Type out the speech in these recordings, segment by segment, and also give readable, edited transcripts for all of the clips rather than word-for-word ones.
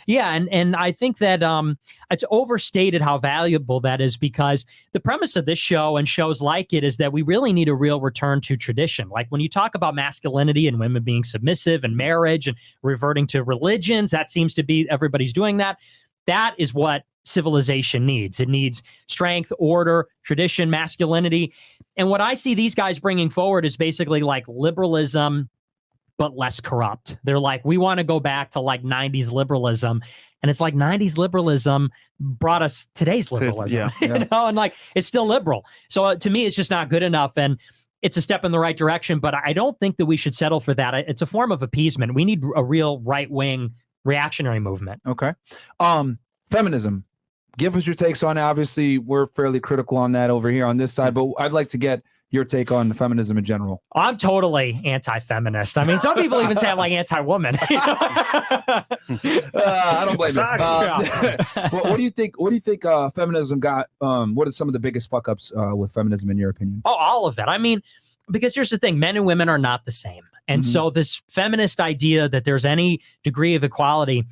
Yeah, and I think that it's overstated how valuable that is, because the premise of this show and shows like it is that we really need a real return to tradition. Like when you talk about masculinity and women being submissive and marriage and reverting to religions, that seems to be everybody's doing that. That is what civilization needs. It needs strength, order, tradition, masculinity. And what I see these guys bringing forward is basically like liberalism, but less corrupt. They're like, we want to go back to like 90s liberalism. And it's like 90s liberalism brought us today's liberalism, you know, and like, it's still liberal. So to me, it's just not good enough. And it's a step in the right direction, but I don't think that we should settle for that. It's a form of appeasement. We need a real right-wing reactionary movement. Okay. Feminism. Give us your takes on it. Obviously, we're fairly critical on that over here on this side, but I'd like to get your take on feminism in general. I'm totally anti-feminist. I mean, some people even say I'm like anti-woman. I don't blame you. What do you think? What do you think feminism got? What are some of the biggest fuck ups with feminism in your opinion? Oh, all of it. I mean, because here's the thing: men and women are not the same, and so this feminist idea that there's any degree of equality,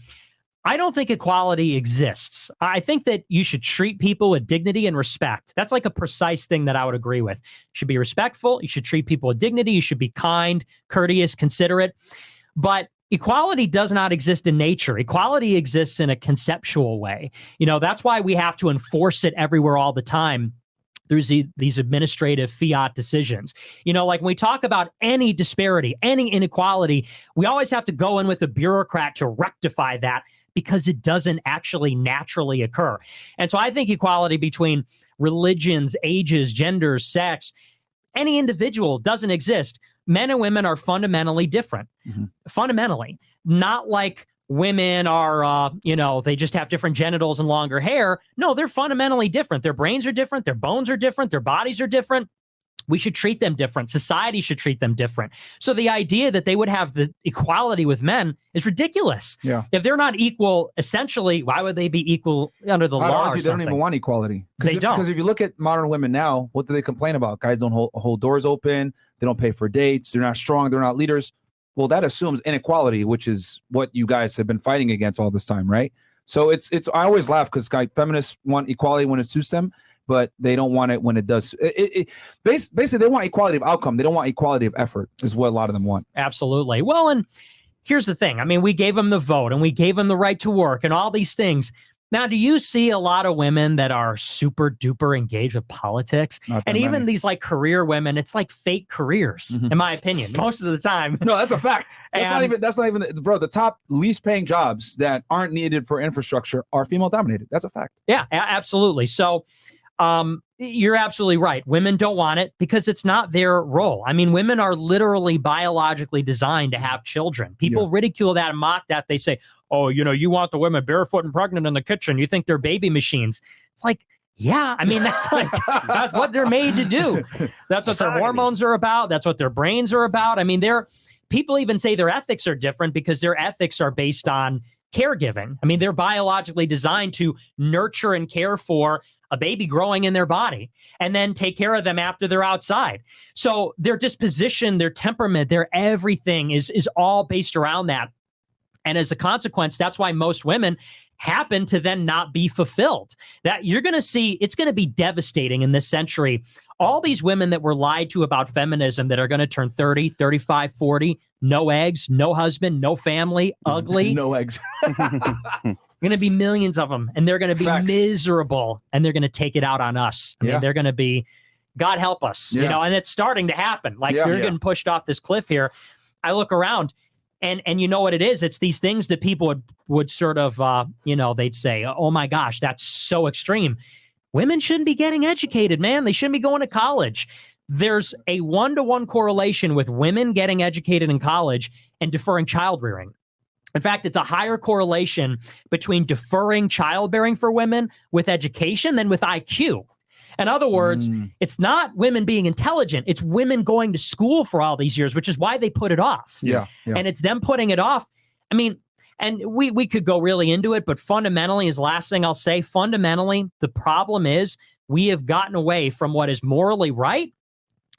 I don't think equality exists. I think that you should treat people with dignity and respect. That's like a precise thing that I would agree with. You should be respectful. You should treat people with dignity. You should be kind, courteous, considerate. But equality does not exist in nature. Equality exists in a conceptual way. You know, that's why we have to enforce it everywhere all the time. There's these administrative fiat decisions. You know, like when we talk about any disparity, any inequality, we always have to go in with a bureaucrat to rectify that, because it doesn't actually naturally occur. And so I think equality between religions, ages, genders, sex, any individual doesn't exist. Men and women are fundamentally different. Fundamentally. Not like women are, you know, they just have different genitals and longer hair. No, they're fundamentally different. Their brains are different. Their bones are different. Their bodies are different. We should treat them different. Society should treat them different. So the idea that they would have the equality with men is ridiculous. Yeah. If they're not equal, essentially, why would they be equal under the law? Argue, they don't even want equality. They don't. Because if you look at modern women now, what do they complain about? Guys don't hold doors open. They don't pay for dates. They're not strong. They're not leaders. Well, that assumes inequality, which is what you guys have been fighting against all this time, right? So it's I always laugh because feminists want equality when it suits them, but they don't want it when it does. Basically, they want equality of outcome. They don't want equality of effort, is what a lot of them want. Absolutely. Well, and here's the thing. I mean, we gave them the vote and we gave them the right to work and all these things. Now, do you see a lot of women that are super duper engaged with politics? And even these like career women, it's like fake careers, in my opinion, most of the time. No, that's a fact. That's not even, bro, the top least paying jobs that aren't needed for infrastructure are female dominated. That's a fact. Yeah, absolutely. So you're absolutely right. Women don't want it because it's not their role. I mean, women are literally biologically designed to have children. People ridicule that and mock that. They say, oh, you know, you want the women barefoot and pregnant in the kitchen. You think they're baby machines. It's like, yeah, I mean, that's what they're made to do. That's what their hormones are about. That's what their brains are about. I mean, people even say their ethics are different because their ethics are based on caregiving. I mean, they're biologically designed to nurture and care for a baby growing in their body and then take care of them after they're outside. So their disposition, their temperament, their everything is all based around that. And as a consequence, that's why most women happen to then not be fulfilled. That you're going to see, it's going to be devastating in this century. All these women that were lied to about feminism that are going to turn 30, 35, 40, no eggs, no husband, no family, ugly. No eggs. Going to be millions of them, and they're going to be miserable, and they're going to take it out on us. I mean, they're going to be, God help us, you know, and it's starting to happen. Like you're getting pushed off this cliff here. I look around, and you know what it is? It's these things that people would sort of, you know, they'd say, oh my gosh, that's so extreme. Women shouldn't be getting educated, man. They shouldn't be going to college. There's a 1-to-1 correlation with women getting educated in college and deferring child rearing. In fact, it's a higher correlation between deferring childbearing for women with education than with IQ. In other words, it's not women being intelligent. It's women going to school for all these years, which is why they put it off. Yeah. And it's them putting it off. I mean, and we could go really into it, but fundamentally, is the last thing I'll say, fundamentally, the problem is we have gotten away from what is morally right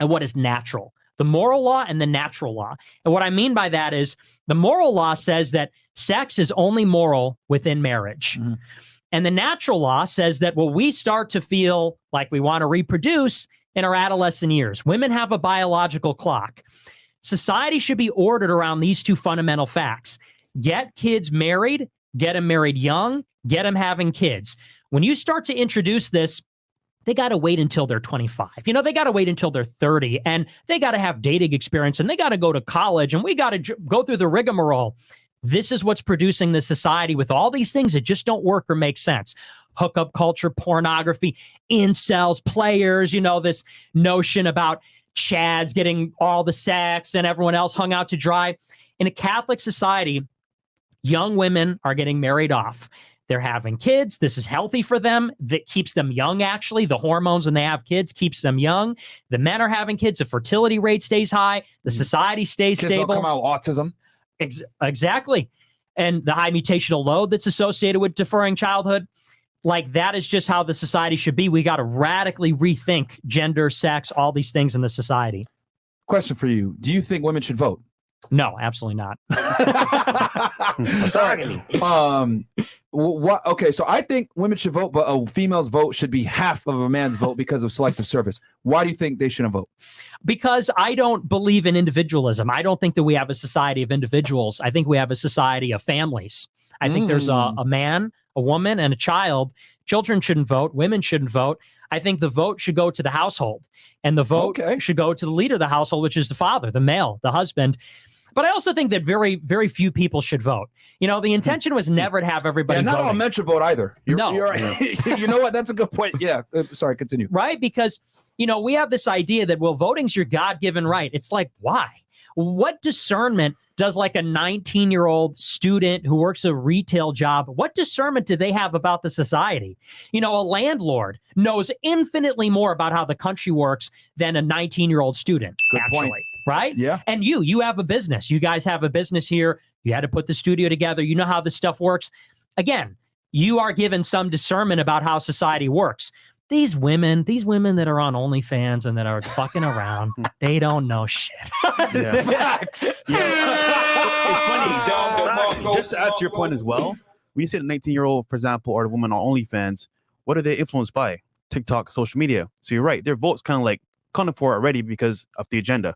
and what is natural. the moral law and the natural law. And what I mean by that is the moral law says that sex is only moral within marriage. Mm-hmm. And the natural law says that, well, we start to feel like we want to reproduce in our adolescent years. Women have a biological clock. Society should be ordered around these two fundamental facts. Get kids married, get them married young, get them having kids. When you start to introduce this, they got to wait until they're 25. You know, they got to wait until they're 30, and they got to have dating experience, and they got to go to college, and we got to go through the rigmarole. This is what's producing the society with all these things that just don't work or make sense. Hookup culture, pornography, incels, players, you know, this notion about Chads getting all the sex and everyone else hung out to dry. In a Catholic society, young women are getting married off. They're having kids. This is healthy for them. That keeps them young, actually. The hormones when they have kids keeps them young. The men are having kids. The fertility rate stays high. The society stays Kids stable. don't come out autism. Exactly. And the high mutational load that's associated with deferring childhood. Like, that is just how the society should be. We got to radically rethink gender, sex, all these things in the society. Question for you. Do you think women should vote? No, absolutely not. What? Okay, so I think women should vote, but a female's vote should be half of a man's vote because of selective service. Why do you think they shouldn't vote? Because I don't believe in individualism. I don't think that we have a society of individuals. I think we have a society of families. I think there's a man, a woman, and a child. Children shouldn't vote. Women shouldn't vote. I think the vote should go to the household, and the vote should go to the leader of the household, which is the father, the male, the husband. But I also think that very, very few people should vote. You know, the intention was never to have everybody vote. Not all men should vote either. You're right. You know what? That's a good point. Yeah. Sorry, continue. Right? Because, you know, we have this idea that, well, voting's your God-given right. It's like, why? What discernment does like a 19-year-old student who works a retail job, what discernment do they have about the society? You know, a landlord knows infinitely more about how the country works than a 19-year-old student, Good point. Right? Yeah. And you have a business. You guys have a business here. You had to put the studio together. You know how this stuff works. Again, you are given some discernment about how society works. These women that are on OnlyFans and that are fucking around, they don't know shit. Facts. It's funny. Just to add to your point as well, when you say the 19-year-old, for example, or the woman on OnlyFans, what are they influenced by? TikTok, social media. So you're right. Their vote's kind of like accounted for already because of the agenda.